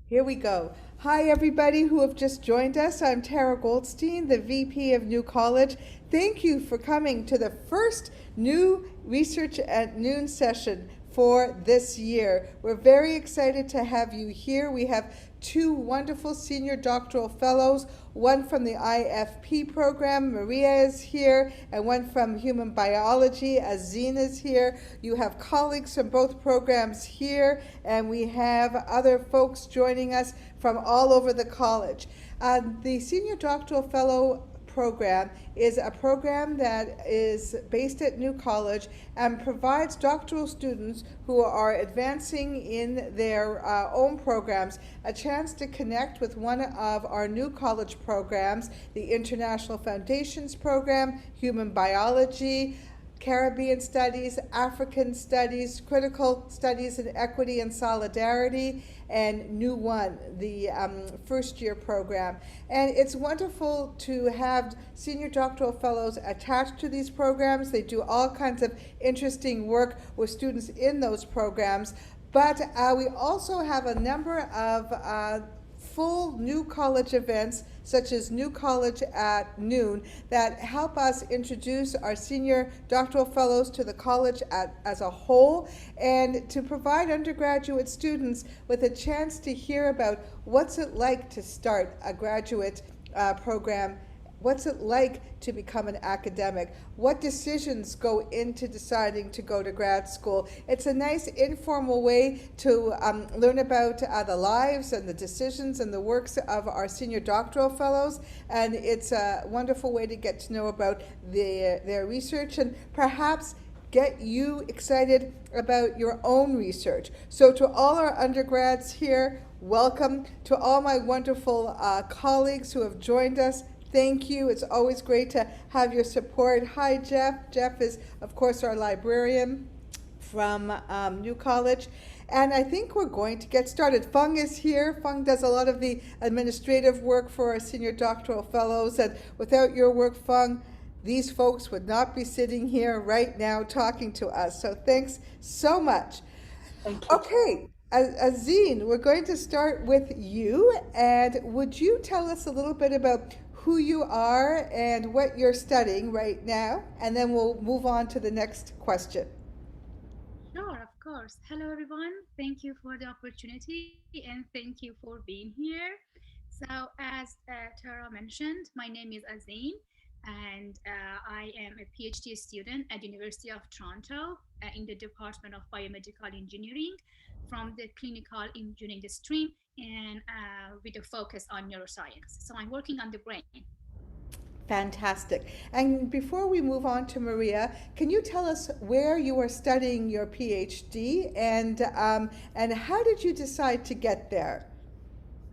Here we go. Hi, everybody who have just joined us. I'm Tara Goldstein, the VP of New College. Thank you for coming to the first new Research at Noon session for this year. We're very excited to have you here. We have two wonderful senior doctoral fellows, one from the IFP program, Maria is here, and one from Human Biology, Azine is here. You have colleagues from both programs here, and we have other folks joining us from all over the college. The Senior Doctoral Fellow program is a program that is based at New College and provides doctoral students who are advancing in their own programs a chance to connect with one of our New College programs, the International Foundations Program, Human Biology, Caribbean Studies, African Studies, Critical Studies in Equity and Solidarity, and New One, the first year program. And it's wonderful to have senior doctoral fellows attached to these programs. They do all kinds of interesting work with students in those programs. But we also have a number of full New College events, such as New College at Noon, that help us introduce our senior doctoral fellows to the college as a whole, and to provide undergraduate students with a chance to hear about what's it like to start a graduate program. What's it like to become an academic? What decisions go into deciding to go to grad school? It's a nice informal way to learn about the lives and the decisions and the works of our senior doctoral fellows, and it's a wonderful way to get to know about their research and perhaps get you excited about your own research. So to all our undergrads here, welcome. To all my wonderful colleagues who have joined us, thank you. It's always great to have your support. Hi, Jeff. Jeff is, of course, our librarian from New College. And I think we're going to get started. Fung is here. Fung does a lot of the administrative work for our senior doctoral fellows. And without your work, Fung, these folks would not be sitting here right now talking to us. So thanks so much. Thank you. Okay. Azine, we're going to start with you. And would you tell us a little bit about who you are and what you're studying right now, and then we'll move on to the next question. Sure, of course. Hello, everyone. Thank you for the opportunity and thank you for being here. So, as Tara mentioned, my name is Azine, and I am a PhD student at University of Toronto in the Department of Biomedical Engineering from the clinical engineering stream, and with a focus on neuroscience. So I'm working on the brain. Fantastic. And before we move on to Maria, can you tell us where you are studying your PhD and how did you decide to get there?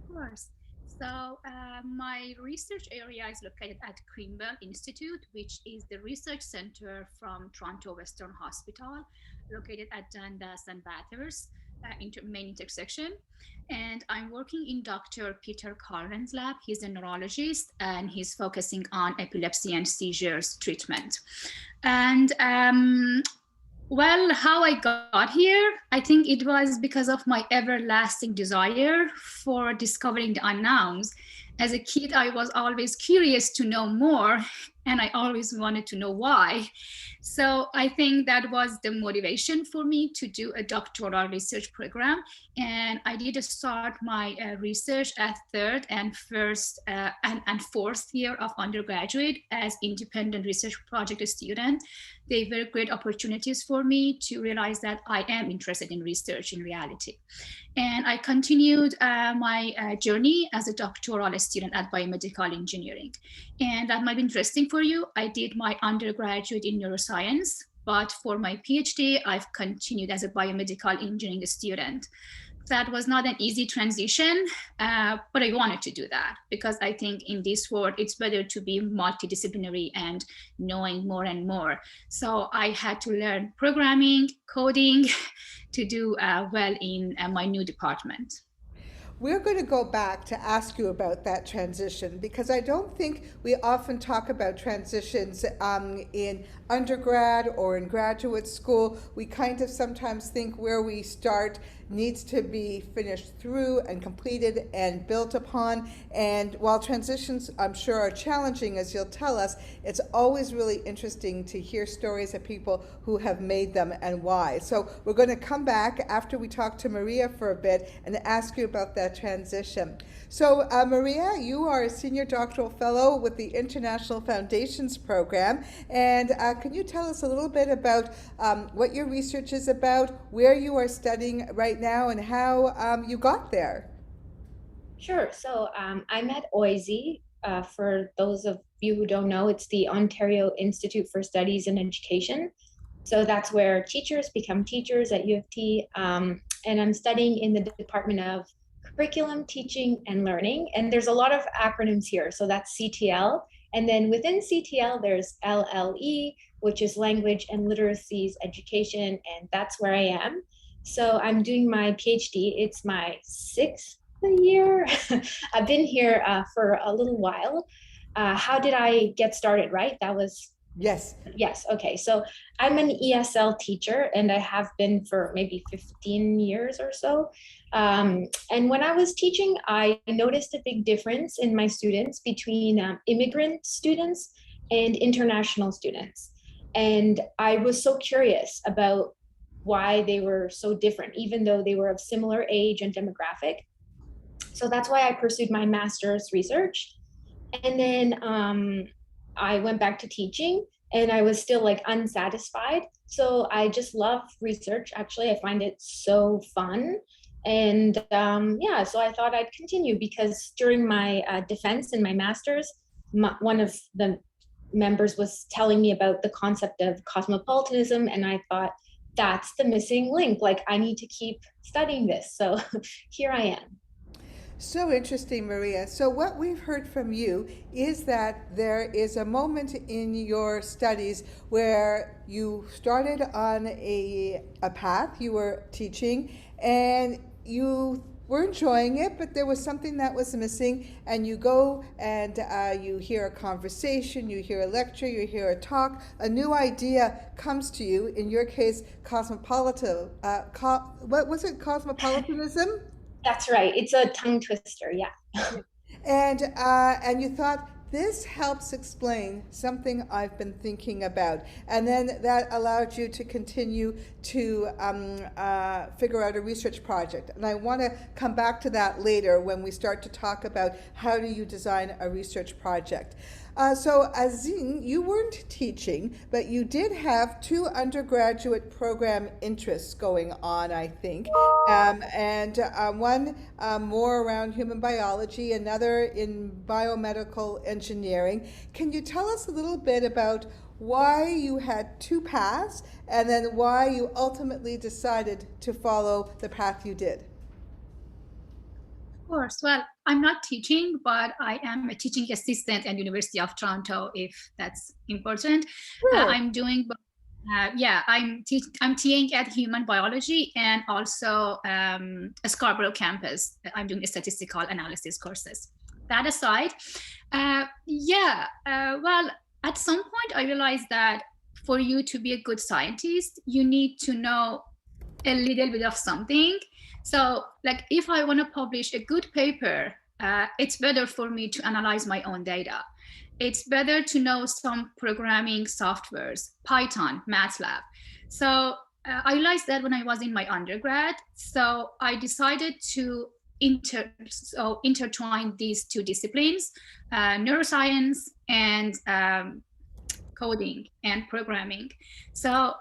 Of course. So my research area is located at Greenbelt Institute, which is the research center from Toronto Western Hospital, located at Dundas and Bathurst main intersection. And I'm working in Dr. Peter Carlin's lab. He's a neurologist and he's focusing on epilepsy and seizures treatment. And well, how I got here, I think it was because of my everlasting desire for discovering the unknowns. As a kid, I was always curious to know more, and I always wanted to know why. So I think that was the motivation for me to do a doctoral research program. And I did start my research at third and fourth year of undergraduate as independent research project student. They were great opportunities for me to realize that I am interested in research in reality. And I continued my journey as a doctoral student at biomedical engineering. And that might be interesting for you. I did my undergraduate in neuroscience, but for my PhD, I've continued as a biomedical engineering student. That was not an easy transition, but I wanted to do that because I think in this world, it's better to be multidisciplinary and knowing more and more. So I had to learn programming, coding to do well in my new department. We're going to go back to ask you about that transition because I don't think we often talk about transitions in undergrad or in graduate school. We kind of sometimes think where we start needs to be finished through and completed and built upon. And while transitions, I'm sure, are challenging, as you'll tell us, it's always really interesting to hear stories of people who have made them and why. So we're going to come back after we talk to Maria for a bit and ask you about that transition. So Maria, you are a Senior Doctoral Fellow with the International Foundations Program. And can you tell us a little bit about what your research is about, where you are studying right now, and how you got there? Sure. So I'm at OISE. For those of you who don't know, it's the Ontario Institute for Studies in Education. So that's where teachers become teachers at U of T. And I'm studying in the Department of Curriculum, Teaching, and Learning. And there's a lot of acronyms here. So that's CTL. And then within CTL, there's LLE, which is Language and Literacies Education. And that's where I am. So I'm doing my PhD. It's my sixth year. I've been here for a little while. How did I get started, right? That was Yes. Yes. Okay. So I'm an ESL teacher and I have been for maybe 15 years or so. And when I was teaching, I noticed a big difference in my students between immigrant students and international students. And I was so curious about why they were so different, even though they were of similar age and demographic. So that's why I pursued my master's research. And then I went back to teaching and I was still like unsatisfied. So I just love research. Actually, I find it so fun. And yeah, so I thought I'd continue because during my defense in my master's, one of the members was telling me about the concept of cosmopolitanism. And I thought, that's the missing link. Like, I need to keep studying this. So here I am. So interesting, Maria. So what we've heard from you is that there is a moment in your studies where you started on a path, you were teaching, and you were enjoying it, but there was something that was missing, and you go and you hear a conversation, you hear a lecture, you hear a talk, a new idea comes to you, in your case, what was it, cosmopolitanism? That's right. It's a tongue twister. Yeah. And you thought, this helps explain something I've been thinking about, and then that allowed you to continue to figure out a research project. And I want to come back to that later when we start to talk about how do you design a research project. So Azin, you weren't teaching, but you did have two undergraduate program interests going on, I think, and one more around human biology, another in biomedical engineering. Can you tell us a little bit about why you had two paths and then why you ultimately decided to follow the path you did? Of course. Well, I'm not teaching, but I am a teaching assistant at University of Toronto, if that's important. Sure. I'm doing, yeah, I'm TAing at Human Biology and also Scarborough campus. I'm doing statistical analysis courses. That aside, well, at some point I realized that for you to be a good scientist, you need to know a little bit of something. So like if I want to publish a good paper, it's better for me to analyze my own data. It's better to know some programming softwares, Python, MATLAB. So I realized that when I was in my undergrad. So I decided to intertwine these two disciplines, neuroscience and coding and programming. So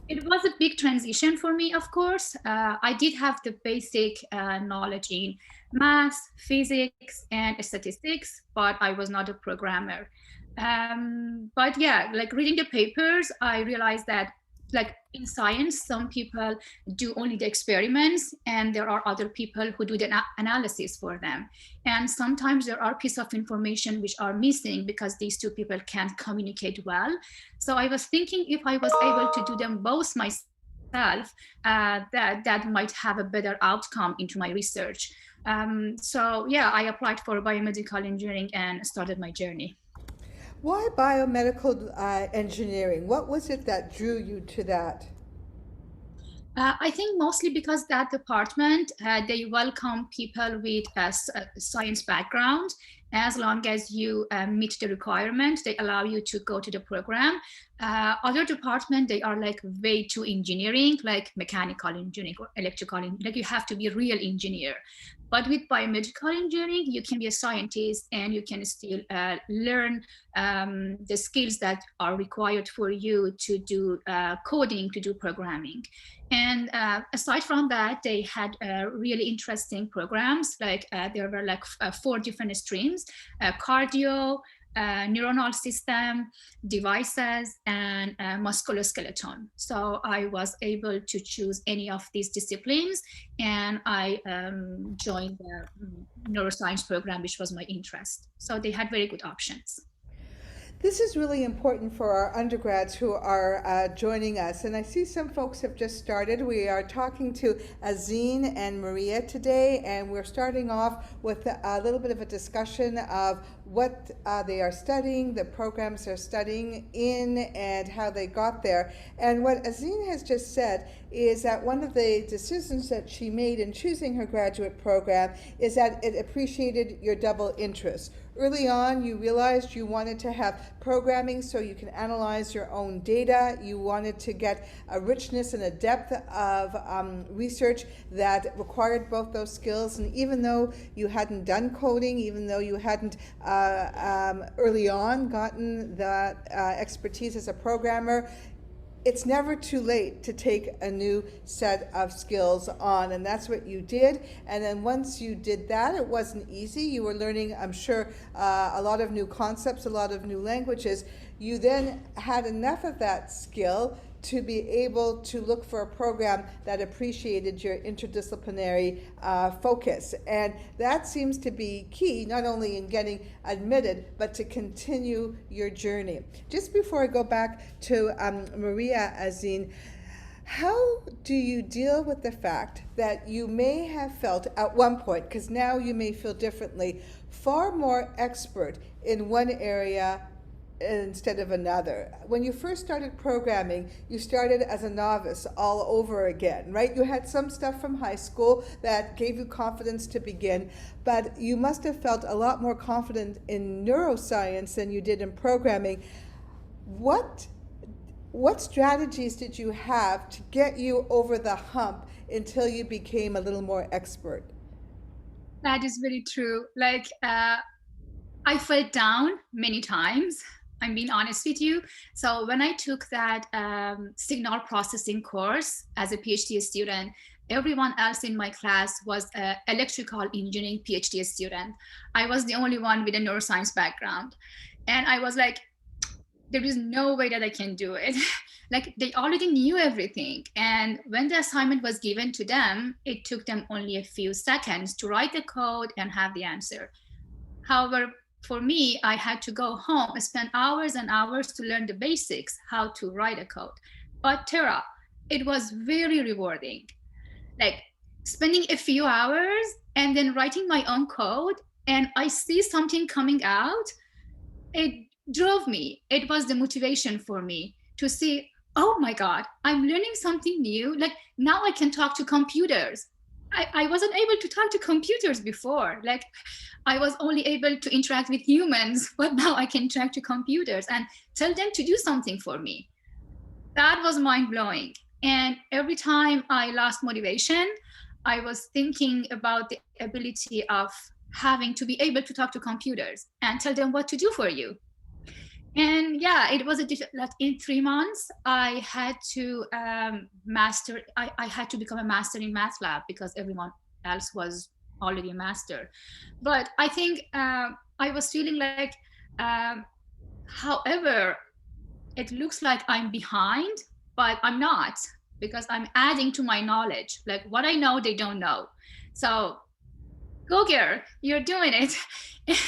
it was a big transition for me, of course. I did have the basic knowledge in math, physics, and statistics, but I was not a programmer. But yeah, like reading the papers, I realized that like in science, some people do only the experiments and there are other people who do the analysis for them. And sometimes there are pieces of information which are missing because these two people can't communicate well. So I was thinking if I was able to do them both myself, that might have a better outcome into my research. So yeah, I applied for biomedical engineering and started my journey. Why biomedical engineering? What was it that drew you to that? I think mostly because that department, they welcome people with a science background. As long as you meet the requirement, they allow you to go to the program. Other department, they are like way too engineering, like mechanical engineering or electrical, like you have to be a real engineer. But with biomedical engineering, you can be a scientist and you can still learn the skills that are required for you to do coding, to do programming. And aside from that, they had really interesting programs. Like there were like 4 different streams: cardio, neuronal system, devices, and musculoskeleton. So I was able to choose any of these disciplines, and I joined the neuroscience program, which was my interest. So they had very good options. This is really important for our undergrads who are joining us. And I see some folks have just started. We are talking to Azine and Maria today, and we're starting off with a little bit of a discussion of what they are studying, the programs they're studying in, and how they got there. And what Azine has just said is that one of the decisions that she made in choosing her graduate program is that it appreciated your double interest. Early on, you realized you wanted to have programming so you can analyze your own data. You wanted to get a richness and a depth of research that required both those skills. And even though you hadn't done coding, even though you hadn't early on gotten that expertise as a programmer, it's never too late to take a new set of skills on, and that's what you did. And then once you did that, it wasn't easy. You were learning, I'm sure, a lot of new concepts, a lot of new languages. You then had enough of that skill to be able to look for a program that appreciated your interdisciplinary focus. And that seems to be key, not only in getting admitted, but to continue your journey. Just before I go back to Maria, Azine, how do you deal with the fact that you may have felt at one point, because now you may feel differently, far more expert in one area instead of another? When you first started programming, you started as a novice all over again, right? You had some stuff from high school that gave you confidence to begin, but you must have felt a lot more confident in neuroscience than you did in programming. What strategies did you have to get you over the hump until you became a little more expert? That is very true. Like I fell down many times. I'm being honest with you. So when I took that signal processing course as a PhD student, everyone else in my class was an electrical engineering PhD student. I was the only one with a neuroscience background. And I was like, there is no way that I can do it. Like they already knew everything. And when the assignment was given to them, it took them only a few seconds to write the code and have the answer. However, for me, I had to go home and spend hours and hours to learn the basics, how to write a code. But Tara, it was very rewarding. Like spending a few hours and then writing my own code, and I see something coming out. It drove me. It was the motivation for me to see, oh my God, I'm learning something new. Like now I can talk to computers. I wasn't able to talk to computers before. Like I was only able to interact with humans, but now I can interact to computers and tell them to do something for me. That was mind blowing. And every time I lost motivation, I was thinking about the ability of having to be able to talk to computers and tell them what to do for you. And yeah, it was like in 3 months, I had to master, I had to become a master in math lab because everyone else was already a master. But I think I was feeling like, however, it looks like I'm behind, but I'm not, because I'm adding to my knowledge. Like what I know, they don't know. So go girl, you're doing it.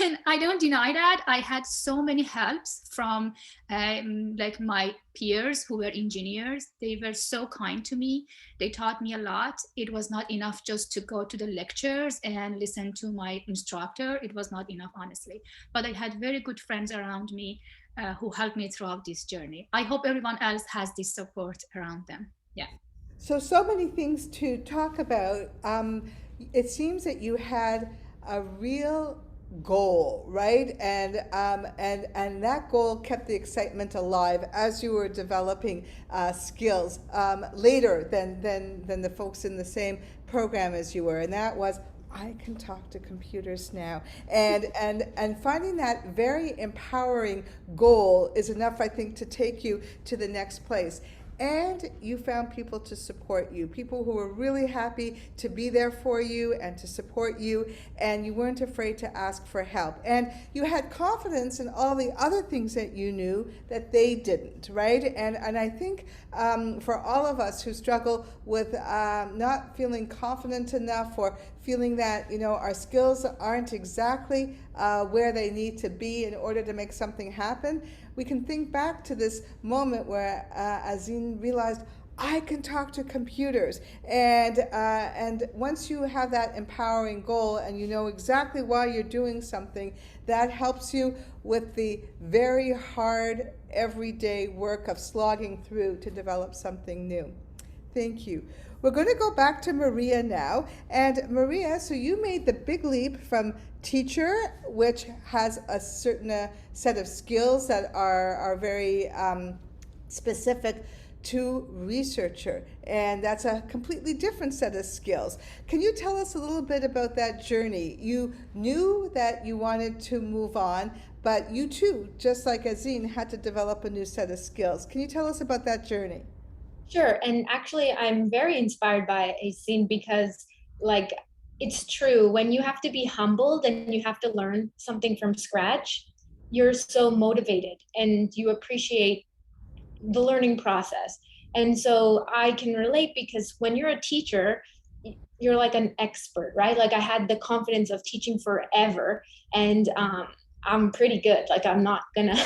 And I don't deny that. I had so many helps from like my peers who were engineers. They were so kind to me. They taught me a lot. It was not enough just to go to the lectures and listen to my instructor. It was not enough, honestly. But I had very good friends around me who helped me throughout this journey. I hope everyone else has this support around them. Yeah. So many things to talk about. It seems that you had a real goal, right? And that goal kept the excitement alive as you were developing skills later than the folks in the same program as you were. And that was, I can talk to computers now. And finding that very empowering goal is enough, I think, to take you to the next place. And you found people to support you, people who were really happy to be there for you and to support you, and you weren't afraid to ask for help. And you had confidence in all the other things that you knew that they didn't, right? And I think for all of us who struggle with not feeling confident enough, or feeling that, our skills aren't exactly where they need to be in order to make something happen, we can think back to this moment where Azine realized, I can talk to computers. And once you have that empowering goal and you know exactly why you're doing something, that helps you with the very hard everyday work of slogging through to develop something new. Thank you. We're going to go back to Maria now. And Maria, so you made the big leap from teacher, which has a certain set of skills that are very specific, to researcher, and that's a completely different set of skills. Can you tell us a little bit about that journey? You knew that you wanted to move on, but you too, just like Azine, had to develop a new set of skills. Can you tell us about that journey? Sure. And actually, I'm very inspired by Azine because, like, it's true. When you have to be humbled and you have to learn something from scratch, you're so motivated and you appreciate the learning process. And so I can relate because when you're a teacher, you're like an expert, right? Like I had the confidence of teaching forever, and I'm pretty good. Like I'm not gonna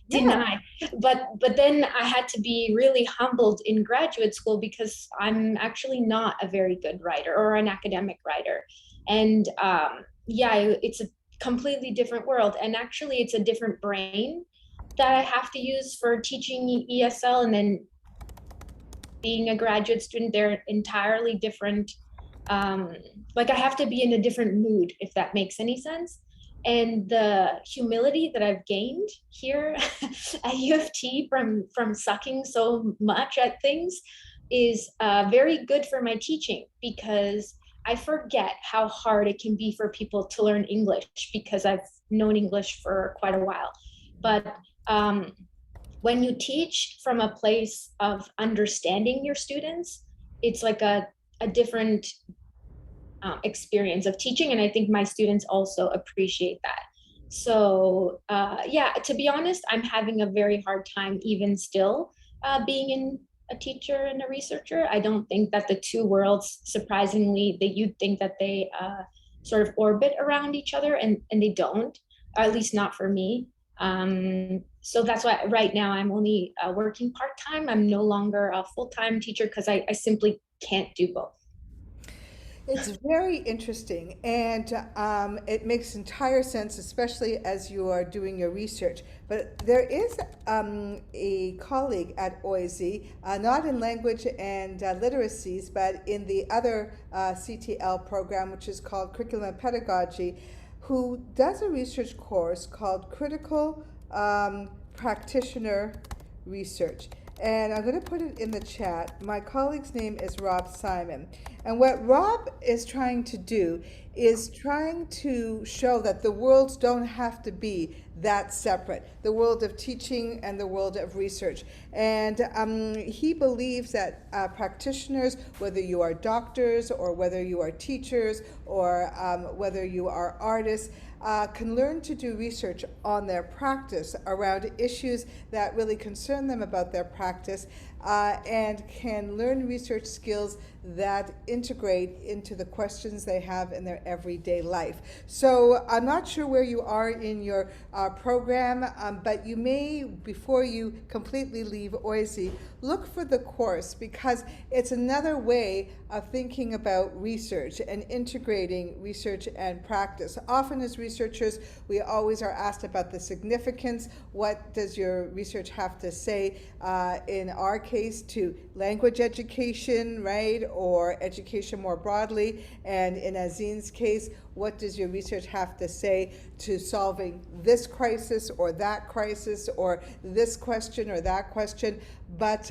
deny. But then I had to be really humbled in graduate school because I'm actually not a very good writer or an academic writer. And yeah, it's a completely different world. And actually it's a different brain that I have to use for teaching ESL, and then being a graduate student, they're entirely different. Like I have to be in a different mood, if that makes any sense. And the humility that I've gained here at U of T from sucking so much at things is very good for my teaching, because I forget how hard it can be for people to learn English, because I've known English for quite a while. But when you teach from a place of understanding your students, it's like a different experience of teaching, and I think my students also appreciate that. So yeah, to be honest, I'm having a very hard time even still being in a teacher and a researcher. I don't think that the two worlds, surprisingly, that you'd think that they sort of orbit around each other, and they don't, or at least not for me. So that's why right now I'm only working part-time. I'm no longer a full-time teacher because I simply can't do both. It's very interesting, and it makes entire sense, especially as you are doing your research. But there is a colleague at OISE, not in language and literacies, but in the other CTL program, which is called Curriculum and Pedagogy, who does a research course called Critical Practitioner Research. And I'm going to put it in the chat. My colleague's name is Rob Simon. And what Rob is trying to do is trying to show that the worlds don't have to be that separate, the world of teaching and the world of research. And he believes that practitioners, whether you are doctors or whether you are teachers or whether you are artists, can learn to do research on their practice around issues that really concern them about their practice, and can learn research skills that integrate into the questions they have in their everyday life. So I'm not sure where you are in your program, but you may, before you completely leave OISE, look for the course, because it's another way of thinking about research and integrating research and practice. Often as researchers, we always are asked about the significance. What does your research have to say? In our case, to language education, right, or education more broadly, and in Azin's case, what does your research have to say to solving this crisis or that crisis or this question or that question. But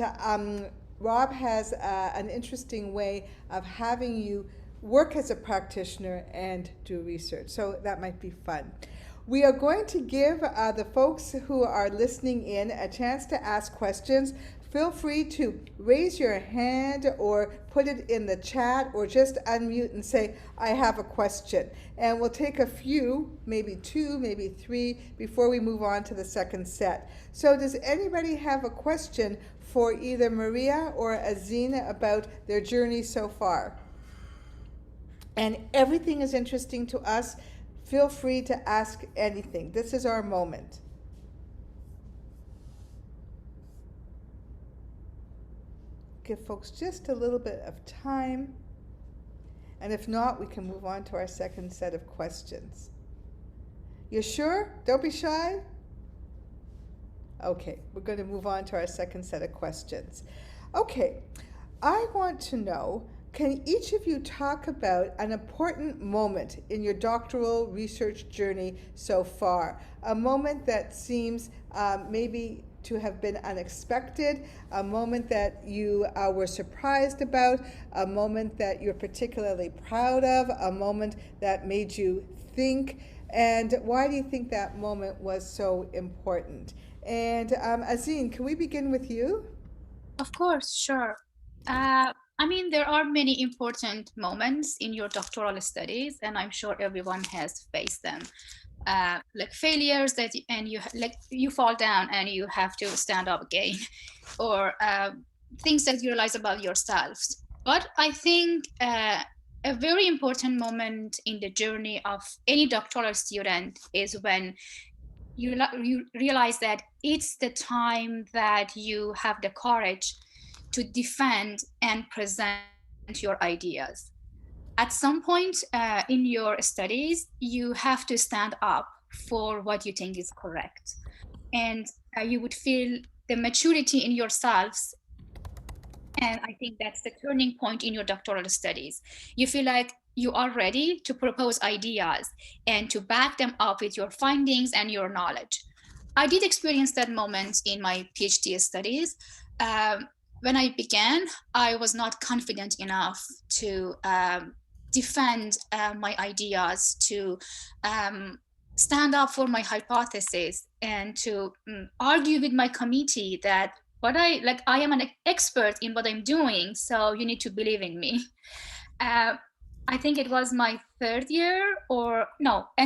Rob has an interesting way of having you work as a practitioner and do research, so that might be fun. We are going to give the folks who are listening in a chance to ask questions. Feel free to raise your hand or put it in the chat or just unmute and say, I have a question. And we'll take a few, maybe two, maybe three, before we move on to the second set. So does anybody have a question for either Maria or Azina about their journey so far? And everything is interesting to us. Feel free to ask anything. This is our moment. Give folks just a little bit of time. And if not, we can move on to our second set of questions. You sure? Don't be shy. Okay, we're going to move on to our second set of questions. Okay, I want to know, can each of you talk about an important moment in your doctoral research journey so far? A moment that seems maybe to have been unexpected, a moment that you were surprised about, a moment that you're particularly proud of, a moment that made you think, and why do you think that moment was so important? And Azine, can we begin with you? Of course, sure. I mean, there are many important moments in your doctoral studies, and I'm sure everyone has faced them. Like failures and you fall down and you have to stand up again, or things that you realize about yourselves. But I think a very important moment in the journey of any doctoral student is when you realize that it's the time that you have the courage to defend and present your ideas. At some point in your studies, you have to stand up for what you think is correct. And you would feel the maturity in yourselves. And I think that's the turning point in your doctoral studies. You feel like you are ready to propose ideas and to back them up with your findings and your knowledge. I did experience that moment in my PhD studies. When I began, I was not confident enough to defend my ideas, to stand up for my hypothesis, and to argue with my committee that I am an expert in what I'm doing, so you need to believe in me. I think it was my end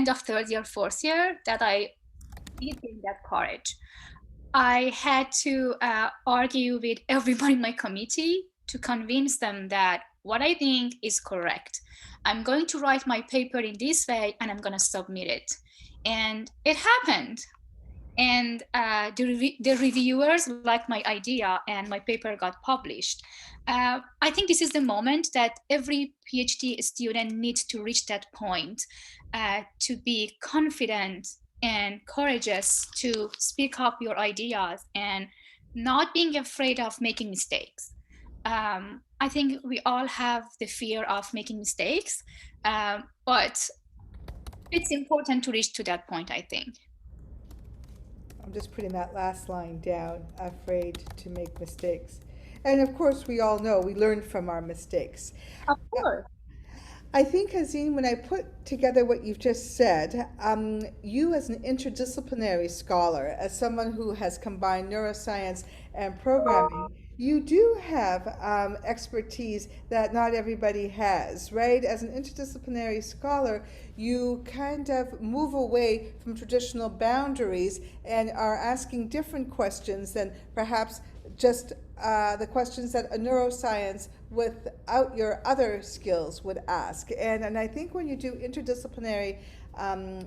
of third year, fourth year, that I did gain that courage. I had to argue with everybody in my committee to convince them that what I think is correct. I'm going to write my paper in this way and I'm going to submit it. And it happened. And the reviewers liked my idea and my paper got published. I think this is the moment that every PhD student needs to reach that point, to be confident and courageous to speak up your ideas and not being afraid of making mistakes. I think we all have the fear of making mistakes, but it's important to reach to that point, I think. I'm just putting that last line down, afraid to make mistakes. And of course, we all know we learn from our mistakes. Of course. I think, Azine, when I put together what you've just said, you as an interdisciplinary scholar, as someone who has combined neuroscience and programming, you do have expertise that not everybody has, right? As an interdisciplinary scholar, you kind of move away from traditional boundaries and are asking different questions than perhaps just the questions that a neuroscience without your other skills would ask. And I think when you do interdisciplinary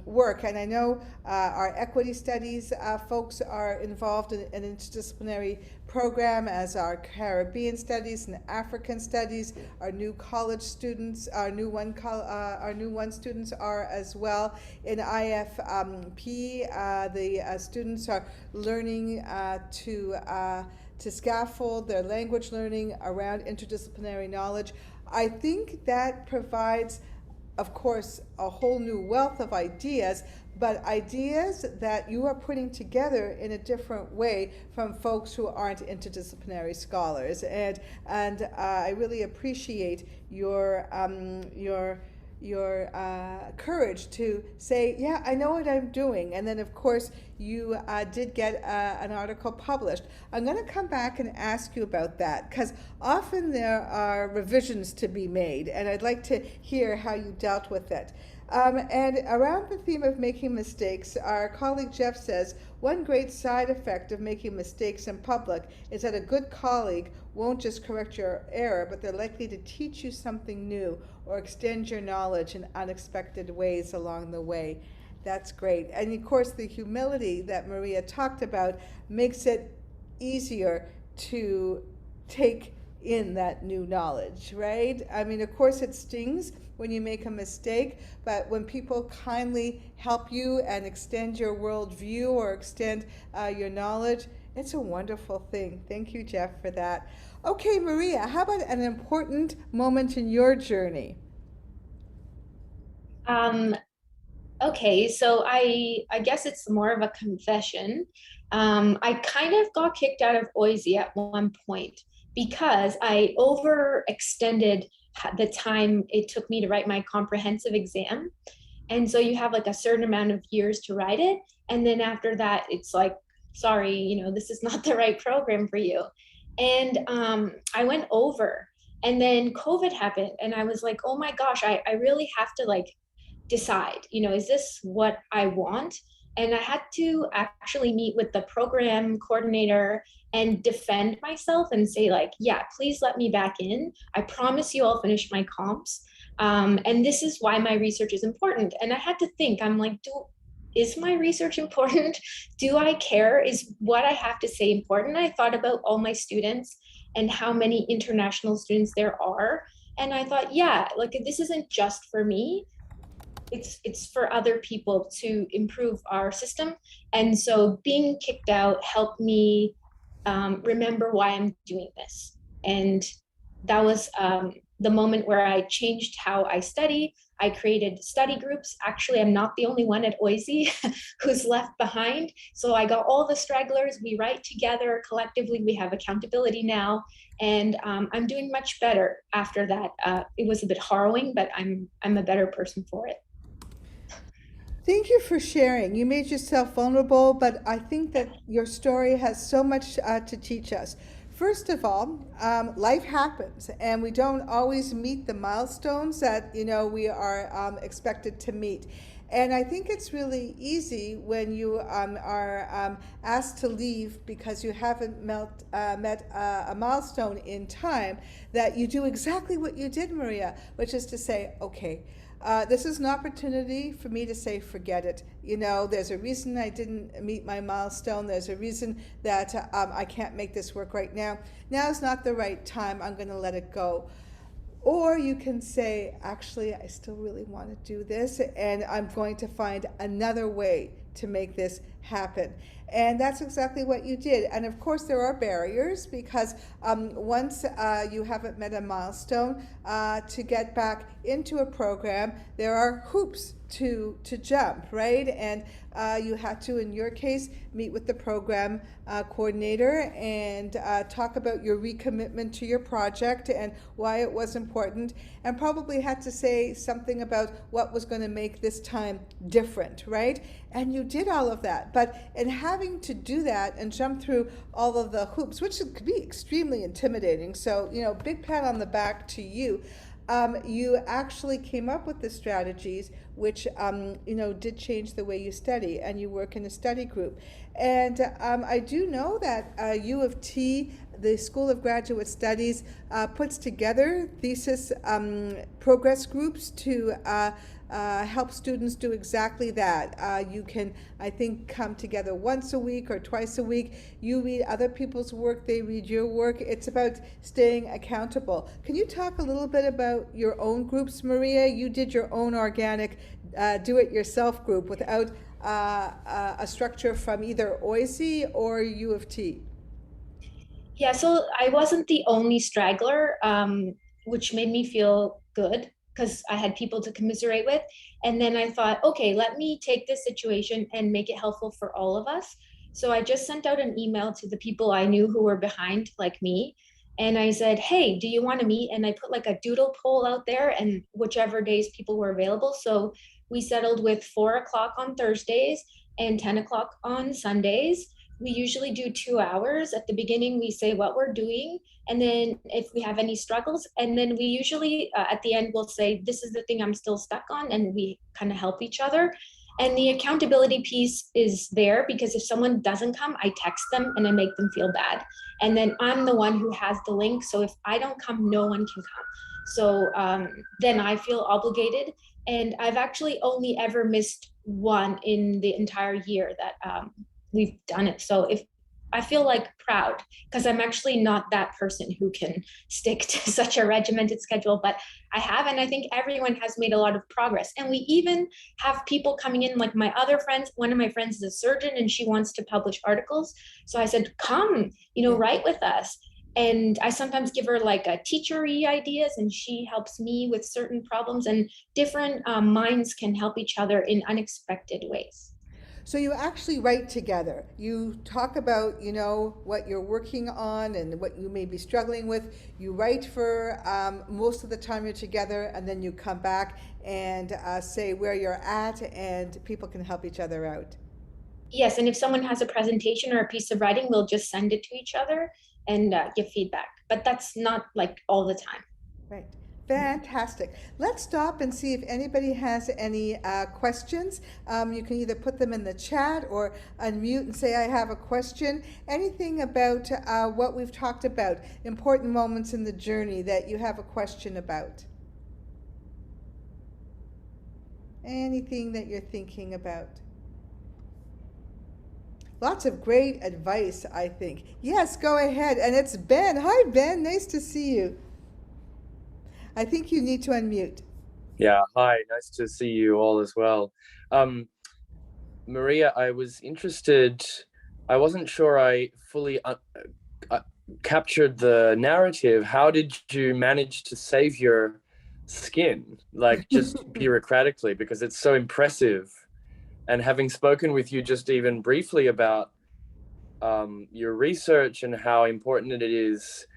work, and I know our equity studies folks are involved in an interdisciplinary program, as our Caribbean studies and African studies, our new college students, our new one students are as well. In IFP, the students are learning to to scaffold their language learning around interdisciplinary knowledge. I think that provides, of course, a whole new wealth of ideas, but ideas that you are putting together in a different way from folks who aren't interdisciplinary scholars. And I really appreciate your courage to say, yeah, I know what I'm doing. And then, of course, you did get an article published. I'm going to come back and ask you about that, because often there are revisions to be made, and I'd like to hear how you dealt with it. And around the theme of making mistakes, our colleague Jeff says, one great side effect of making mistakes in public is that a good colleague won't just correct your error, but they're likely to teach you something new or extend your knowledge in unexpected ways along the way. That's great. And of course, the humility that Maria talked about makes it easier to take in that new knowledge, right? I mean, of course it stings when you make a mistake, but when people kindly help you and extend your worldview or extend your knowledge, it's a wonderful thing. Thank you, Jeff, for that. Okay, Maria, how about an important moment in your journey? Okay, so I guess it's more of a confession. I kind of got kicked out of OISE at one point because I overextended the time it took me to write my comprehensive exam. And so you have like a certain amount of years to write it. And then after that, it's like, sorry, you know, this is not the right program for you. And I went over, and then COVID happened, and I was like, oh my gosh, I really have to like decide, you know, is this what I want? And I had to actually meet with the program coordinator and defend myself and say like, yeah, please let me back in. I promise you I'll finish my comps. And this is why my research is important. And I had to think, I'm like, is my research important? Do I care? Is what I have to say important? I thought about all my students and how many international students there are. And I thought, yeah, like this isn't just for me. It's for other people to improve our system. And so being kicked out helped me remember why I'm doing this. And that was the moment where I changed how I study. I created study groups. Actually, I'm not the only one at OISE who's left behind. So I got all the stragglers. We write together collectively. We have accountability now. And I'm doing much better after that. It was a bit harrowing, but I'm a better person for it. Thank you for sharing. You made yourself vulnerable, but I think that your story has so much to teach us. First of all, life happens, and we don't always meet the milestones that we are expected to meet. And I think it's really easy when you are asked to leave because you haven't met a milestone in time, that you do exactly what you did, Maria, which is to say, okay, this is an opportunity for me to say, forget it. There's a reason I didn't meet my milestone. There's a reason that I can't make this work right now. Now is not the right time. I'm going to let it go. Or you can say, actually, I still really want to do this, and I'm going to find another way to make this happen. And that's exactly what you did. And of course, there are barriers because once you haven't met a milestone, to get back into a program, there are hoops to jump, right? And you had to, in your case, meet with the program coordinator and talk about your recommitment to your project and why it was important, and probably had to say something about what was going to make this time different, right? And you did all of that. But in having to do that and jump through all of the hoops, which could be extremely intimidating, so, big pat on the back to you. You actually came up with the strategies which did change the way you study, and you work in a study group. And I do know that U of T, the School of Graduate Studies, puts together thesis progress groups to help students do exactly that. You can, I think, come together once a week or twice a week. You read other people's work, they read your work. It's about staying accountable. Can you talk a little bit about your own groups, Maria? You did your own organic do-it-yourself group without a structure from either OISE or U of T. Yeah, so I wasn't the only straggler, which made me feel good because I had people to commiserate with. And then I thought, okay, let me take this situation and make it helpful for all of us. So I just sent out an email to the people I knew who were behind, like me. And I said, hey, do you want to meet? And I put like a doodle poll out there and whichever days people were available. So we settled with 4 o'clock on Thursdays and 10 o'clock on Sundays. We usually do 2 hours. At the beginning, we say what we're doing, and then if we have any struggles, and then we usually at the end will say, this is the thing I'm still stuck on, and we kind of help each other. And the accountability piece is there because if someone doesn't come, I text them and I make them feel bad. And then I'm the one who has the link. So if I don't come, no one can come. So then I feel obligated. And I've actually only ever missed one in the entire year that we've done it. So if I feel like proud because I'm actually not that person who can stick to such a regimented schedule, but I have, and I think everyone has made a lot of progress. And we even have people coming in, like my other friends. One of my friends is a surgeon and she wants to publish articles. So I said, come, write with us. And I sometimes give her like a teachery ideas and she helps me with certain problems, and different minds can help each other in unexpected ways. So you actually write together. You talk about, what you're working on and what you may be struggling with. You write for most of the time you're together, and then you come back and say where you're at, and people can help each other out. Yes, and if someone has a presentation or a piece of writing, we'll just send it to each other and give feedback. But that's not like all the time. Right. Fantastic. Let's stop and see if anybody has any questions. You can either put them in the chat or unmute and say, I have a question. Anything about what we've talked about, important moments in the journey that you have a question about. Anything that you're thinking about. Lots of great advice, I think. Yes, go ahead. And it's Ben. Hi, Ben. Nice to see you. I think you need to unmute. Yeah, hi, nice to see you all as well. Maria, I was interested, I wasn't sure I fully captured the narrative. How did you manage to save your skin, like just bureaucratically, because it's so impressive? And having spoken with you just even briefly about your research and how important it is,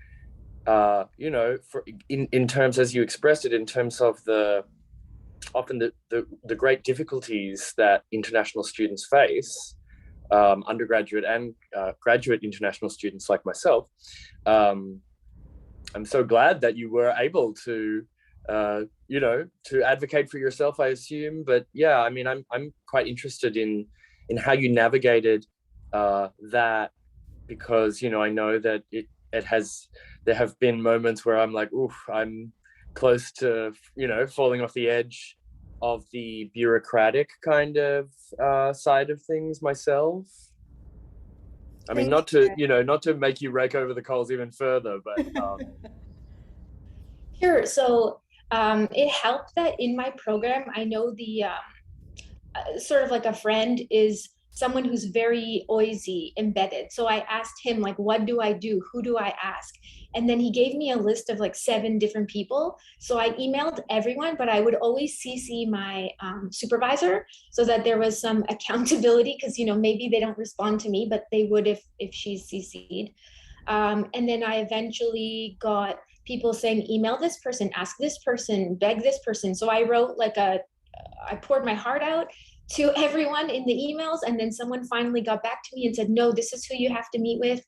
in terms, as you expressed it, in terms of often the great difficulties that international students face, undergraduate and graduate international students like myself. I'm so glad that you were able to, to advocate for yourself, I assume. But yeah, I mean, I'm quite interested in how you navigated that, because I know that there have been moments where I'm like, oof, I'm close to falling off the edge of the bureaucratic kind of side of things myself. I mean, not to make you rake over the coals even further, but Sure. So it helped that in my program, I know the sort of like a friend is someone who's very OISI embedded. So I asked him, like, what do I do? Who do I ask? And then he gave me a list of like 7 different people. So I emailed everyone, but I would always CC my supervisor so that there was some accountability, because, maybe they don't respond to me, but they would if she's CC'd. And then I eventually got people saying, email this person, ask this person, beg this person. So I wrote like I poured my heart out to everyone in the emails, and then someone finally got back to me and said, no, this is who you have to meet with.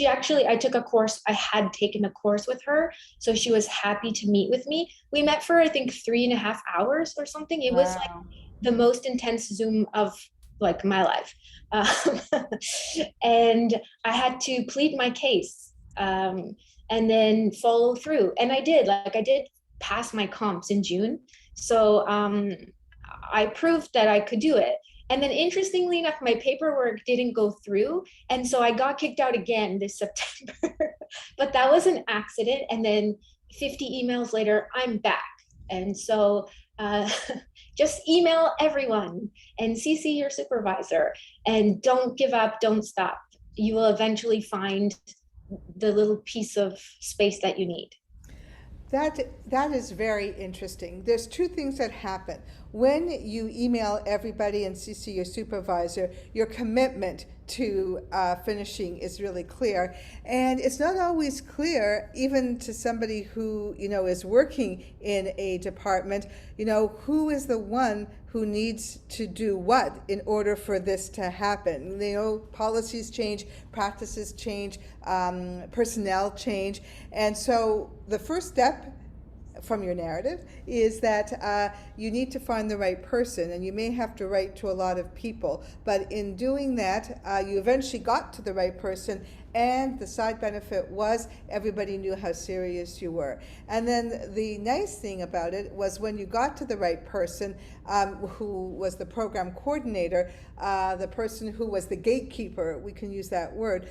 I took a course, I had taken a course with her, so she was happy to meet with me. We met for, I think, 3.5 hours or something. It was like the most intense Zoom of like my life. And I had to plead my case and then follow through. And I did pass my comps in June. So I proved that I could do it. And then interestingly enough, my paperwork didn't go through. And so I got kicked out again this September, but that was an accident. And then 50 emails later, I'm back. And so just email everyone and CC your supervisor, and don't give up, don't stop. You will eventually find the little piece of space that you need. That is very interesting. There's two things that happen. When you email everybody and CC your supervisor, your commitment to finishing is really clear. And it's not always clear, even to somebody who, is working in a department, who is the one who needs to do what in order for this to happen. Policies change, practices change, personnel change. And so the first step from your narrative is that you need to find the right person, and you may have to write to a lot of people, but in doing that you eventually got to the right person, and the side benefit was everybody knew how serious you were. And then the nice thing about it was when you got to the right person, who was the program coordinator, the person who was the gatekeeper, we can use that word,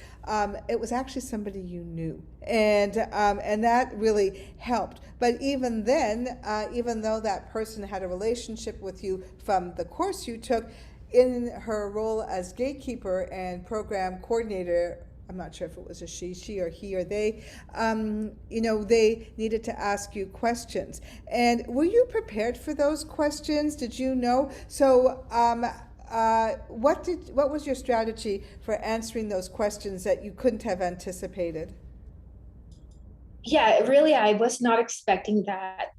it was actually somebody you knew, and that really helped. But even then, even though that person had a relationship with you from the course you took, in her role as gatekeeper and program coordinator, I'm not sure if it was a she or he or they, they needed to ask you questions. And were you prepared for those questions? Did you know? So what was your strategy for answering those questions that you couldn't have anticipated? Yeah, really, I was not expecting that.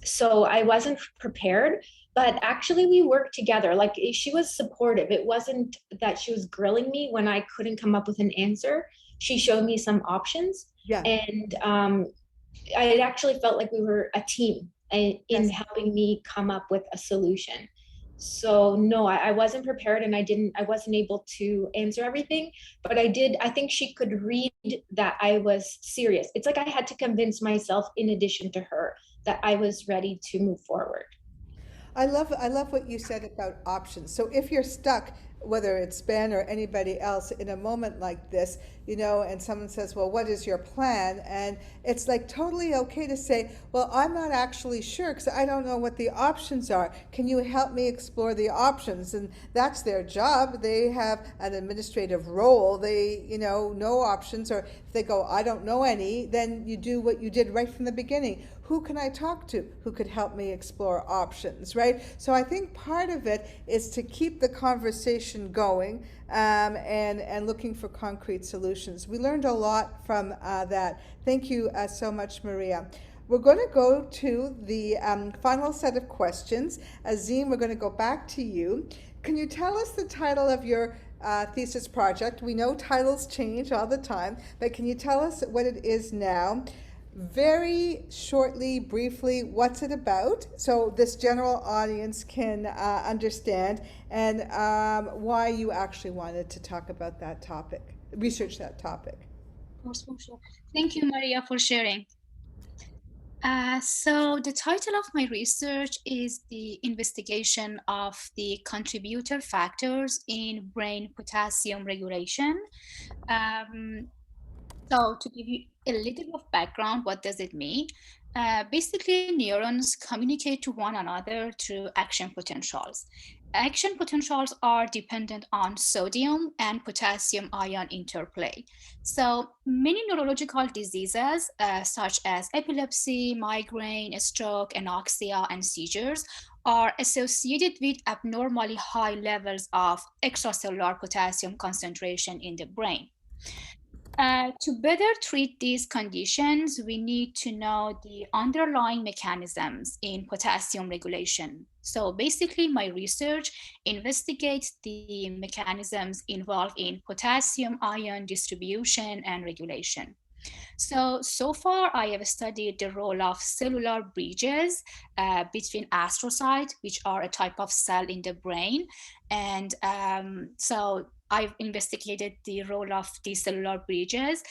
So I wasn't prepared, but actually we worked together. Like, she was supportive. It wasn't that she was grilling me when I couldn't come up with an answer. She showed me some options. Yeah. And I actually felt like we were a team in Yes. helping me come up with a solution. So no, I wasn't prepared, and I wasn't able to answer everything, but I think she could read that I was serious. It's like I had to convince myself, in addition to her, that I was ready to move forward. I love what you said about options. So if you're stuck, whether it's Ben or anybody else, in a moment like this, and someone says, well, what is your plan? And it's like totally okay to say, well, I'm not actually sure because I don't know what the options are. Can you help me explore the options? And that's their job. They have an administrative role. They, know options. Or if they go, I don't know any, then you do what you did right from the beginning. Who can I talk to who could help me explore options, right? So I think part of it is to keep the conversation going, and looking for concrete solutions. We learned a lot from that. Thank you so much, Maria. We're going to go to the final set of questions. Azim, we're going to go back to you. Can you tell us the title of your thesis project? We know titles change all the time, but can you tell us what it is now? Very shortly, briefly, what's it about, so this general audience can understand, and why you actually wanted to talk about that topic, research that topic. Of course, for sure. Thank you, Maria, for sharing. So the title of my research is the investigation of the contributor factors in brain potassium regulation. So to give you a little of background, what does it mean? Basically, neurons communicate to one another through action potentials. Action potentials are dependent on sodium and potassium ion interplay. So many neurological diseases, such as epilepsy, migraine, stroke, anoxia, and seizures, are associated with abnormally high levels of extracellular potassium concentration in the brain. To better treat these conditions, we need to know the underlying mechanisms in potassium regulation. So basically, my research investigates the mechanisms involved in potassium ion distribution and regulation. So far, I have studied the role of cellular bridges between astrocytes, which are a type of cell in the brain. And so I've investigated the role of these cellular bridges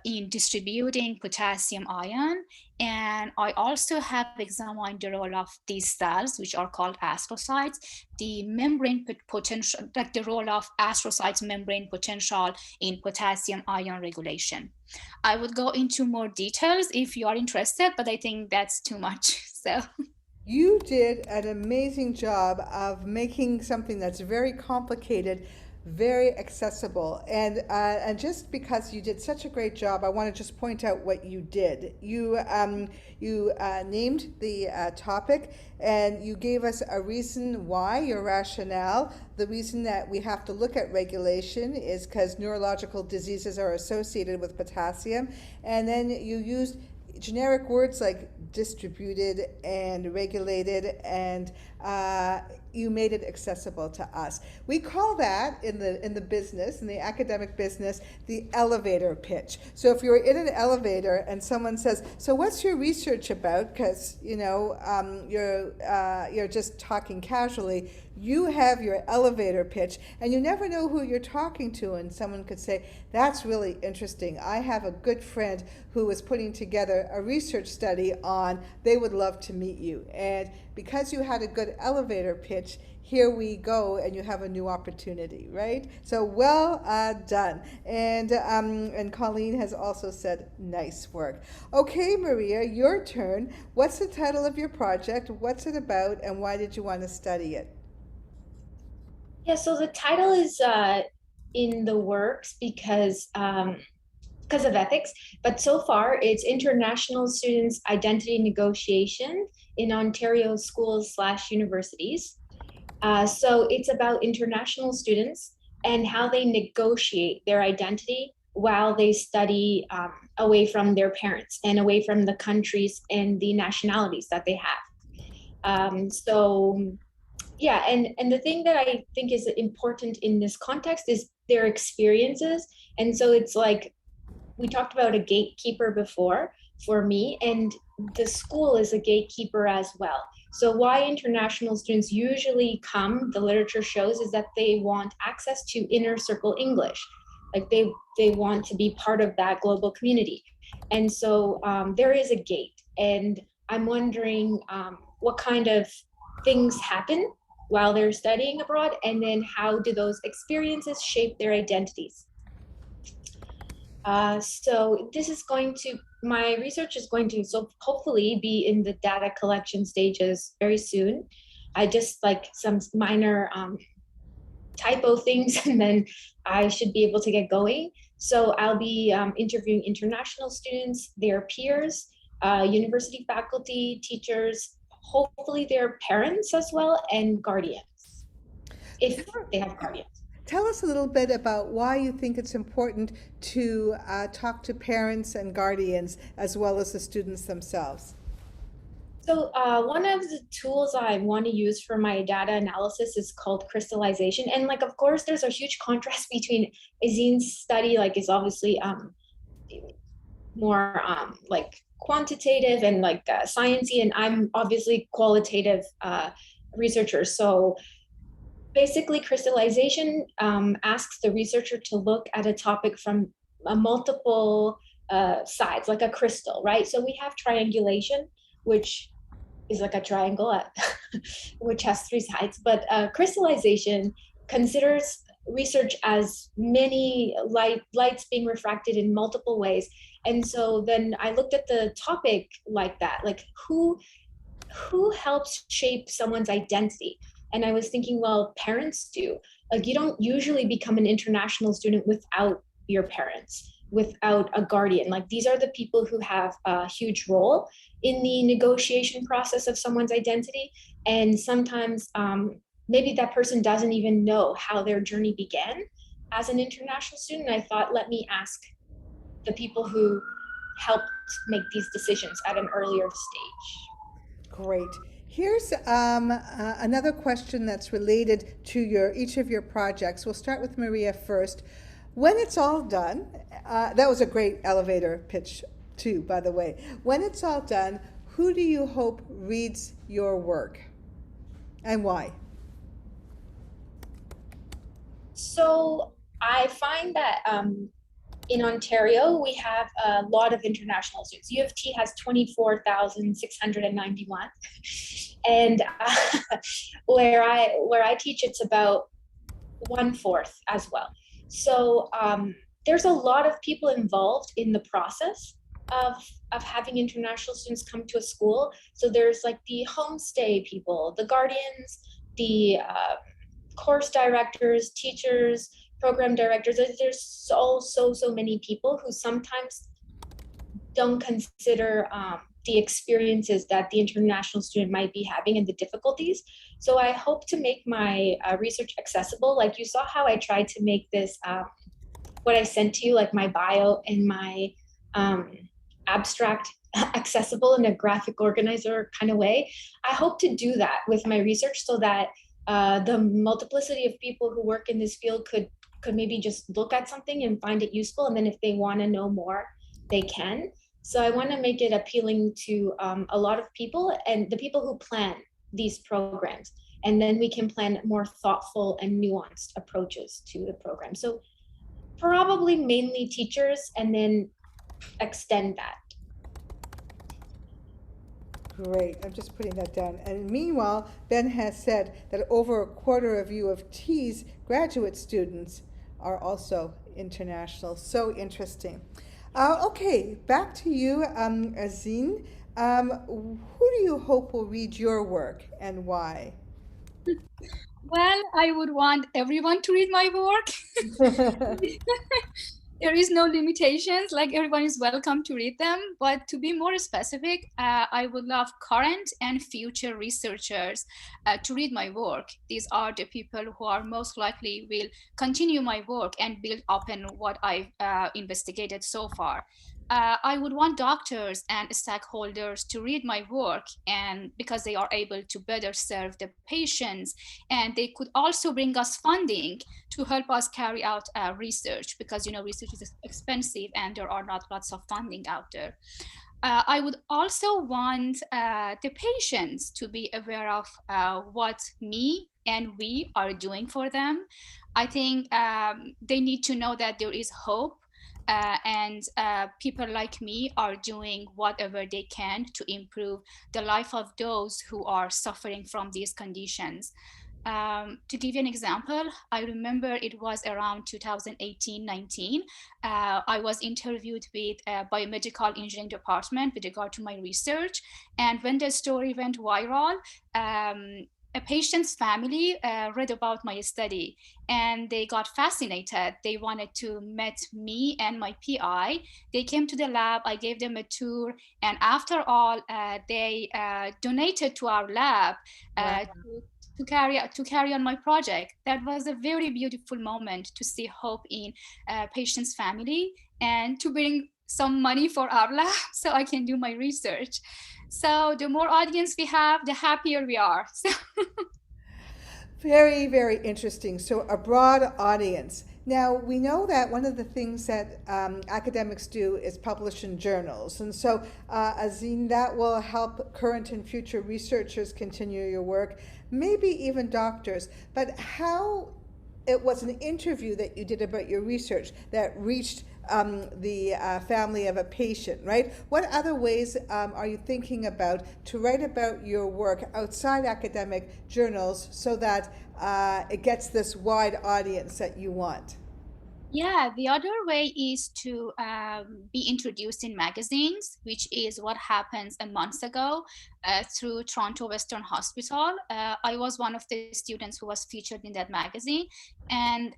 in distributing potassium ion. And I also have examined the role of these cells, which are called astrocytes, the membrane potential, like the role of astrocytes membrane potential in potassium ion regulation. I would go into more details if you are interested, but I think that's too much. So you did an amazing job of making something that's very complicated very accessible. And just because you did such a great job, I want to just point out what you did. You named the topic, and you gave us a reason why, your rationale. The reason that we have to look at regulation is because neurological diseases are associated with potassium. And then you used generic words like distributed and regulated, and you made it accessible to us. We call that in the academic business, the elevator pitch. So if you're in an elevator and someone says, "So what's your research about?" Because you're just talking casually, you have your elevator pitch, and you never know who you're talking to. And someone could say, "That's really interesting. I have a good friend who is putting together a research study on, they would love to meet you." And because you had a good elevator pitch, here we go, and you have a new opportunity, right? So well done. And Colleen has also said, nice work. Okay, Maria, your turn. What's the title of your project? What's it about, and why did you want to study it? Yeah, so the title is in the works because of ethics, but so far it's International Students Identity Negotiation in Ontario Schools/Universities. So it's about international students and how they negotiate their identity while they study away from their parents and away from the countries and the nationalities that they have. Yeah, and the thing that I think is important in this context is their experiences. And so it's like, we talked about a gatekeeper before for me, and the school is a gatekeeper as well. So why international students usually come, the literature shows, is that they want access to inner circle English. Like they want to be part of that global community. And so there is a gate, and I'm wondering what kind of things happen while they're studying abroad, and then how do those experiences shape their identities. So this is my research is going to hopefully be in the data collection stages very soon. I just like some minor typo things, and then I should be able to get going. So I'll be interviewing international students, their peers, university faculty, teachers, hopefully their parents as well, and guardians, if they have guardians. Tell us a little bit about why you think it's important to talk to parents and guardians as well as the students themselves. So one of the tools I want to use for my data analysis is called Crystallization. And like, of course, there's a huge contrast between Azine's study, like is obviously more like quantitative and like sciencey, and I'm obviously qualitative researcher. So basically, crystallization asks the researcher to look at a topic from multiple sides, like a crystal, right? So we have triangulation, which is like a triangle, which has three sides. But crystallization considers research as many lights being refracted in multiple ways. And so then I looked at the topic like that, like who helps shape someone's identity? And I was thinking, well, parents do. Like, you don't usually become an international student without your parents, without a guardian. Like, these are the people who have a huge role in the negotiation process of someone's identity. And sometimes maybe that person doesn't even know how their journey began as an international student. I thought, let me ask the people who helped make these decisions at an earlier stage. Great. Here's another question that's related to each of your projects. We'll start with Maria first. When it's all done, that was a great elevator pitch too, by the way. When it's all done, who do you hope reads your work and why? So I find that in Ontario, we have a lot of international students. U of T has 24,691. And where I teach, it's about 1/4 as well. So there's a lot of people involved in the process of having international students come to a school. So there's like the homestay people, the guardians, the course directors, teachers, program directors. There's so many people who sometimes don't consider the experiences that the international student might be having and the difficulties. So I hope to make my research accessible. Like you saw how I tried to make this, what I sent to you, like my bio and my abstract accessible in a graphic organizer kind of way. I hope to do that with my research so that the multiplicity of people who work in this field could maybe just look at something and find it useful. And then if they want to know more, they can. So I want to make it appealing to a lot of people and the people who plan these programs. And then we can plan more thoughtful and nuanced approaches to the program. So probably mainly teachers, and then extend that. Great, I'm just putting that down. And meanwhile, Ben has said that over a quarter of U of T's graduate students are also international. So interesting. Okay, back to you, Azine. Who do you hope will read your work and why? Well, I would want everyone to read my work. There is no limitations, like everyone is welcome to read them. But to be more specific, I would love current and future researchers to read my work. These are the people who are most likely will continue my work and build upon what I've investigated so far. I would want doctors and stakeholders to read my work, and because they are able to better serve the patients, and they could also bring us funding to help us carry out research, because research is expensive and there are not lots of funding out there. I would also want the patients to be aware of what me and we are doing for them. I think they need to know that there is hope, and people like me are doing whatever they can to improve the life of those who are suffering from these conditions. To give you an example, I remember it was around 2018-19. I was interviewed with a biomedical engineering department with regard to my research. And when the story went viral, a patient's family read about my study and they got fascinated. They wanted to meet me and my PI. They came to the lab, I gave them a tour, and after all, they donated to our lab Wow. to carry on my project. That was a very beautiful moment to see hope in patient's family and to bring some money for our lab so I can do my research. So the more audience we have, the happier we are. So Very, very interesting. So a broad audience. Now, we know that one of the things that academics do is publish in journals. And so, Azine, that will help current and future researchers continue your work, maybe even doctors. But how it was an interview that you did about your research that reached the family of a patient, right? What other ways are you thinking about to write about your work outside academic journals so that it gets this wide audience that you want? yeah, the other way is to be introduced in magazines, which is what happens a month ago through Toronto Western Hospital. I was one of the students who was featured in that magazine, and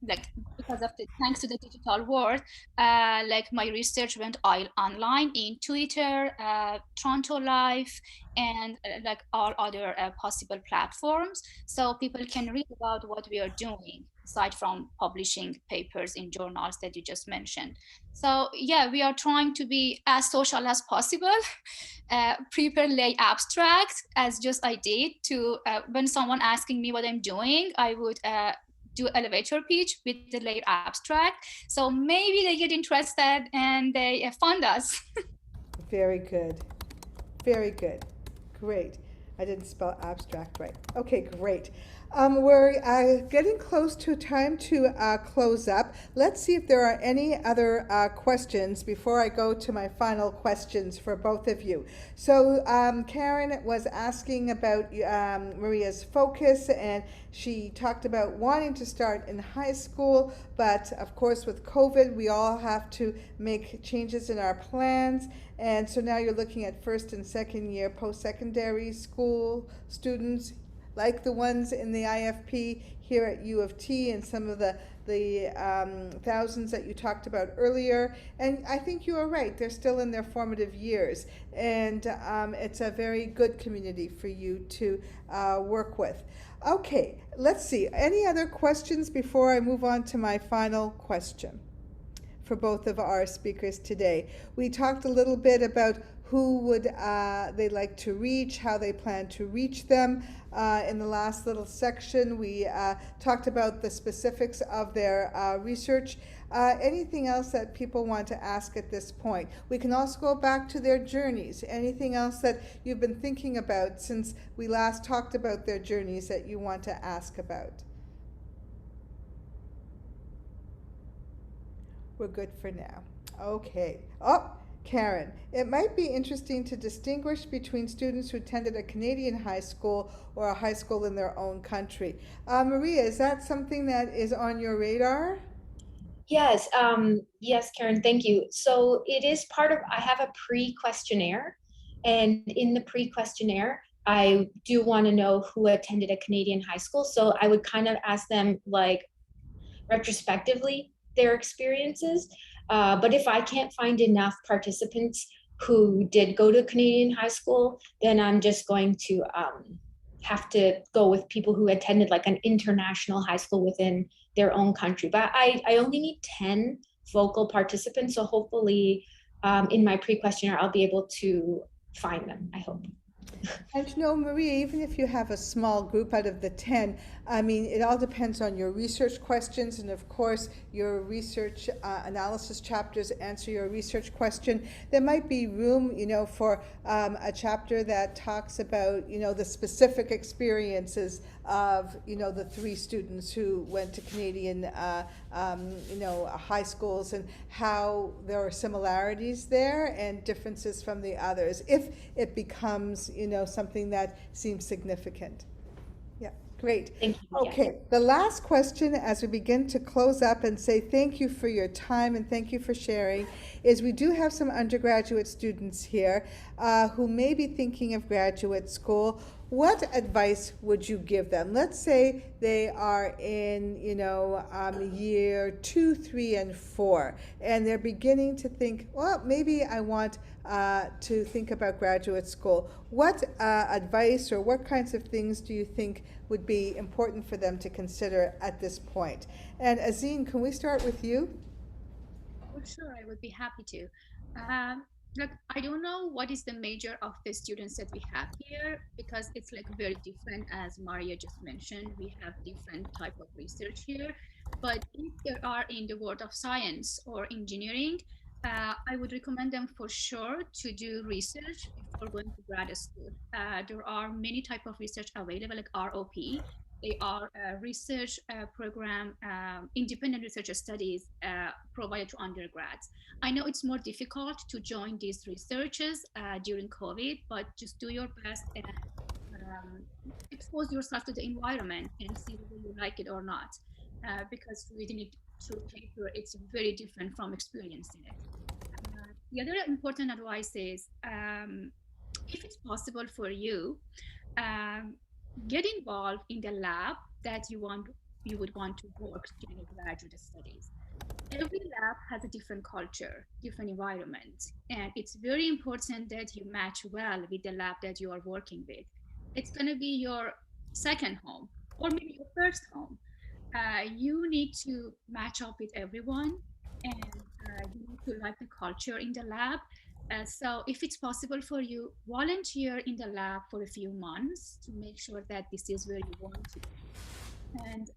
like because of thanks to the digital world, like my research went online in Twitter, Toronto Live, and like all other possible platforms, so people can read about what we are doing aside from publishing papers in journals that you just mentioned. So yeah, we are trying to be as social as possible, prepare lay abstract as just I did to when someone asking me what I'm doing, I would do elevator pitch with the layer abstract. So maybe they get interested and they fund us. Very good. Very good. Great. I didn't spell abstract right. Okay, great. We're getting close to time to close up. Let's see if there are any other questions before I go to my final questions for both of you. So Karen was asking about Maria's focus, and she talked about wanting to start in high school, but of course with COVID, we all have to make changes in our plans. And so now you're looking at first and second year post-secondary school students. like the ones in the IFP here at U of T and some of the thousands that you talked about earlier. And I think you are right, they're still in their formative years. And it's a very good community for you to work with. Okay, let's see. Any other questions before I move on to my final question for both of our speakers today? We talked a little bit about who would they like to reach, how they plan to reach them. In the last little section, we talked about the specifics of their research. Anything else that people want to ask at this point? We can also go back to their journeys. Anything else that you've been thinking about since we last talked about their journeys that you want to ask about? We're good for now. Okay. Oh, Karen, it might be interesting to distinguish between students who attended a Canadian high school or a high school in their own country. Maria, is that something that is on your radar? Yes, yes, Karen, thank you. So it is part of, I have a pre-questionnaire, and in the pre-questionnaire, I do want to know who attended a Canadian high school. So I would kind of ask them, like, retrospectively their experiences. But if I can't find enough participants who did go to Canadian high school, then I'm just going to have to go with people who attended like an international high school within their own country. But I only need 10 vocal participants. So hopefully in my pre-questionnaire, I'll be able to find them, I hope. And you know, Maria, even if you have a small group out of the 10, I mean, it all depends on your research questions, and of course, your research analysis chapters answer your research question. There might be room, you know, for a chapter that talks about, you know, the specific experiences of, you know, the 3 students who went to Canadian, you know, high schools, and how there are similarities there and differences from the others, if it becomes, you know, something that seems significant. Yeah, great. Thank you. Okay, the last question as we begin to close up and say thank you for your time and thank you for sharing is, we do have some undergraduate students here who may be thinking of graduate school. What advice would you give them? Let's say they are in, you know, year 2, 3, and 4, and they're beginning to think, well, maybe I want to think about graduate school. What advice or what kinds of things do you think would be important for them to consider at this point? And Azine, can we start with you? For sure, I would be happy to. Look, I don't know what is the major of the students that we have here, because it's like very different, as Maria just mentioned. We have different type of research here. But if they are in the world of science or engineering, I would recommend them for sure to do research before going to grad school. There are many type of research available, like ROP. They are a research program, independent research studies provided to undergrads. I know it's more difficult to join these researches during COVID, but just do your best and expose yourself to the environment and see whether you like it or not. Because reading it through paper, it's very different from experiencing it. The other important advice is, if it's possible for you, um, get involved in the lab that you would want to work during your graduate studies. Every lab has a different culture, different environment, and it's very important that you match well with the lab that you are working with. It's going to be your second home or maybe your first home. You need to match up with everyone, and you need to like the culture in the lab. So if it's possible for you, volunteer in the lab for a few months to make sure that this is where you want to be. And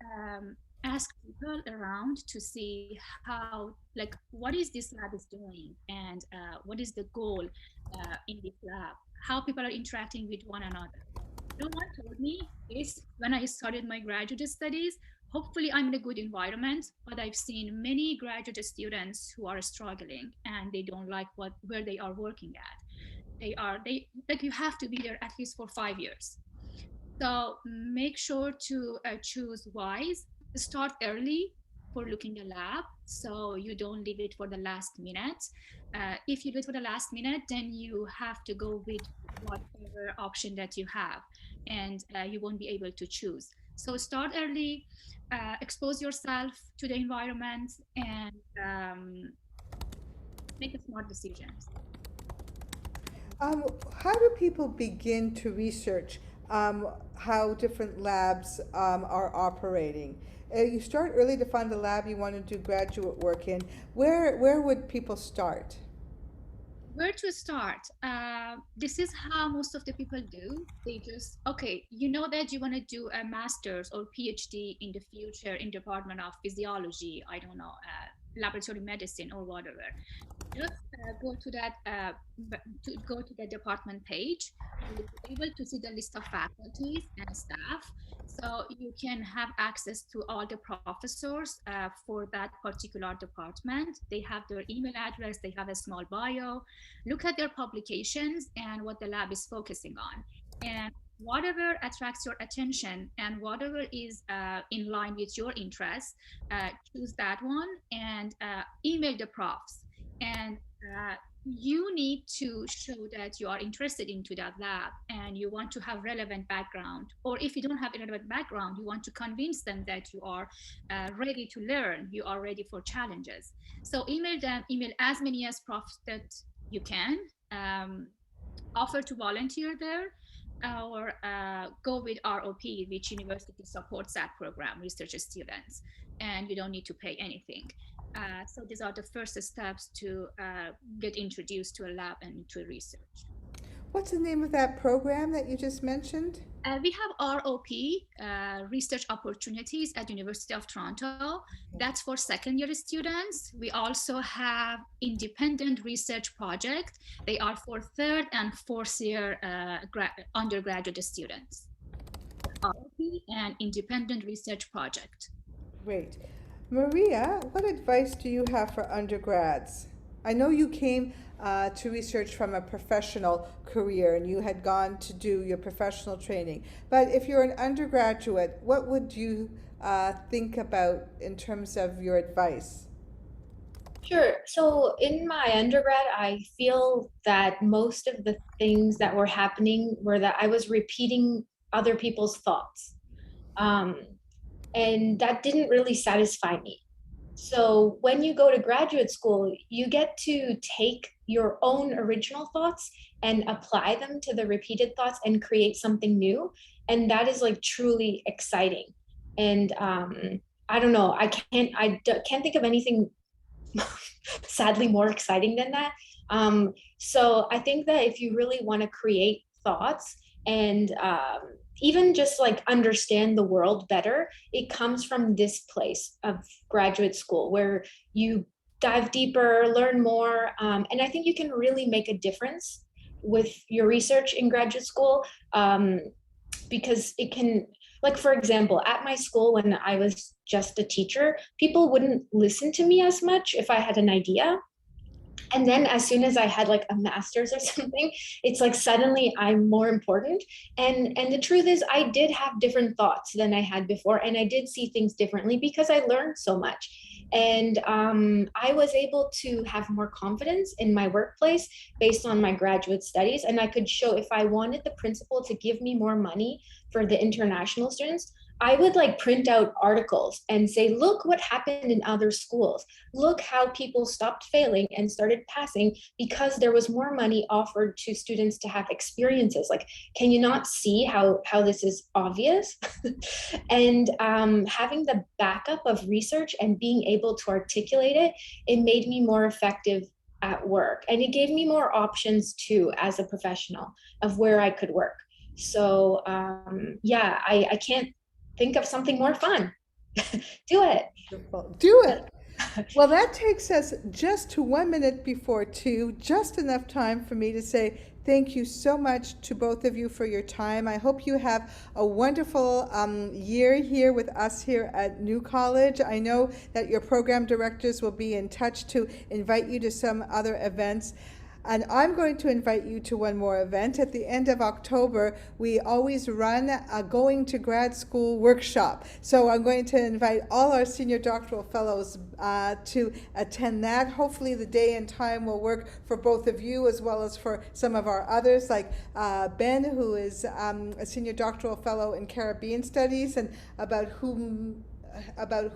ask people around to see how, like, what is this lab is doing, and what is the goal in this lab, how people are interacting with one another. No one told me this when I started my graduate studies. Hopefully I'm in a good environment, but I've seen many graduate students who are struggling and they don't like where they are working at. They like, you have to be there at least for 5 years. So make sure to choose wise. Start early for looking the lab, so you don't leave it for the last minute. If you do it for the last minute, then you have to go with whatever option that you have. and you won't be able to choose. So start early, expose yourself to the environment, and make smart decisions. How do people begin to research how different labs are operating? You start early to find a lab you want to do graduate work in. Where would people start? Where to start? This is how most of the people do. They just, okay, you know that you want to do a master's or PhD in the future in Department of Physiology, I don't know, laboratory medicine or whatever. Just go to that go to the department page. You will be able to see the list of faculties and staff, so you can have access to all the professors for that particular department. They have their email address, they have a small bio. Look at their publications and what the lab is focusing on, and whatever attracts your attention and whatever is in line with your interests, choose that one and email the profs. And you need to show that you are interested into that lab and you want to have relevant background, or if you don't have a relevant background, you want to convince them that you are ready to learn, you are ready for challenges. So email them, email as many as profs that you can, offer to volunteer there, or go with ROP, which university supports that program, research students, and you don't need to pay anything. So these are the first steps to get introduced to a lab and to research. What's the name of that program that you just mentioned? We have ROP, Research Opportunities at University of Toronto. That's for second year students. We also have Independent Research Project. They are for third and fourth year undergraduate students. ROP and Independent Research Project. Great. Maria, what advice do you have for undergrads? I know you came to research from a professional career and you had gone to do your professional training. But if you're an undergraduate, what would you think about in terms of your advice? Sure. So in my undergrad, I feel that most of the things that were happening were that I was repeating other people's thoughts. And that didn't really satisfy me. So when you go to graduate school, you get to take your own original thoughts and apply them to the repeated thoughts and create something new. And that is like truly exciting. And I don't know, I can't think of anything sadly more exciting than that. So I think that if you really want to create thoughts and even just like understand the world better, it comes from this place of graduate school where you dive deeper, learn more, and I think you can really make a difference with your research in graduate school, because it can, like for example, at my school when I was just a teacher, people wouldn't listen to me as much if I had an idea. And then as soon as I had like a master's or something, it's like suddenly I'm more important. And the truth is I did have different thoughts than I had before. And I did see things differently because I learned so much. And I was able to have more confidence in my workplace based on my graduate studies. And I could show if I wanted the principal to give me more money for the international students, I would like print out articles and say, look what happened in other schools. Look how people stopped failing and started passing because there was more money offered to students to have experiences. Like, can you not see how this is obvious? And having the backup of research and being able to articulate it, it made me more effective at work. And it gave me more options too, as a professional, of where I could work. So yeah, I can't think of something more fun. Do it. Do it. Well, that takes us just to 1 minute before 2, just enough time for me to say thank you so much to both of you for your time. I hope you have a wonderful year here with us here at New College. I know that your program directors will be in touch to invite you to some other events. And I'm going to invite you to one more event. At the end of October, we always run a Going to Grad School workshop. So I'm going to invite all our Senior Doctoral Fellows to attend that. Hopefully the day and time will work for both of you as well as for some of our others, like Ben, who is a Senior Doctoral Fellow in Caribbean Studies, and about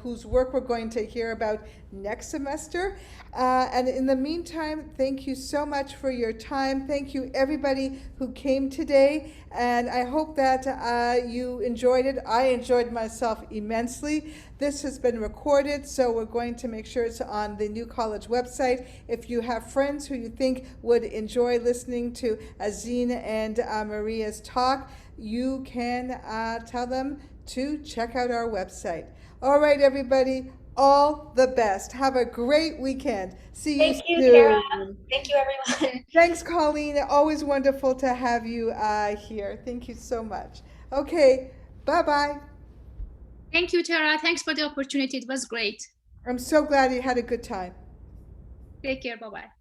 whose work we're going to hear about next semester. And in the meantime, thank you so much for your time. Thank you everybody who came today, and I hope that you enjoyed it. I enjoyed myself immensely. This has been recorded, so we're going to make sure it's on the New College website. If you have friends who you think would enjoy listening to Azine and Maria's talk, you can tell them to check out our website. All right, everybody, all the best. Have a great weekend. See you soon. Thank you, Tara. Thank you, everyone. Thanks, Colleen. Always wonderful to have you here. Thank you so much. Okay, bye-bye. Thank you, Tara. Thanks for the opportunity. It was great. I'm so glad you had a good time. Take care. Bye-bye.